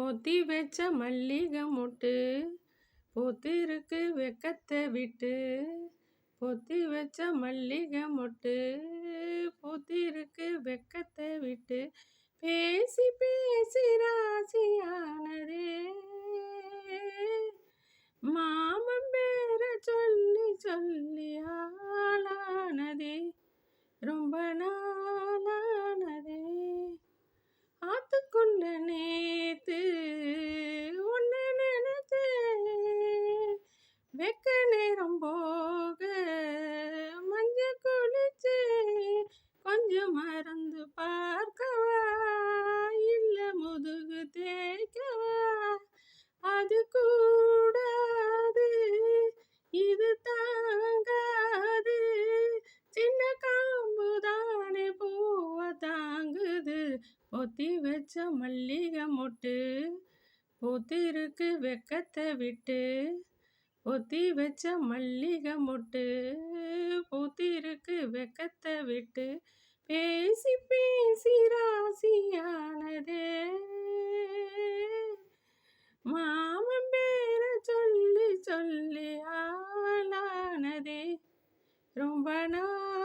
பொத்தி வச்ச மல்லிகை மொட்டு பூத்திருக்கு வெக்கத்தை விட்டு. பொத்தி வச்ச மல்லிகை மொட்டு பூத்திருக்கு வெக்கத்தை விட்டு. பேசி பேசி ராசியானதே மாமன் பேர சொல்லி சொல்லி ஆளானதே ரொம்ப நாளானதே. ஆத்துக்குள்ள நேத்து உன்னை நினைச்சேன், வெக்க நேரம் போக மஞ்ச குளிச்சேன். கொஞ்சம் மறந்து பார்க்கவா இல்ல முதுகு தேய்க்கவா? அது கூடாது இது தாங்காது, சின்ன காம்புதானே பூவ தாங்குது. பொத்தி வச்ச மல்லிகை மொட்டு பூத்திருக்கு வெக்கத்தை விட்டு. பொத்தி வச்ச மல்லிகை மொட்டு பூத்திருக்கு வெக்கத்தை விட்டு. பேசி பேசி ராசியானதே மாமன் பேர சொல்லி சொல்லி ஆளானதே ரொம்ப நாள்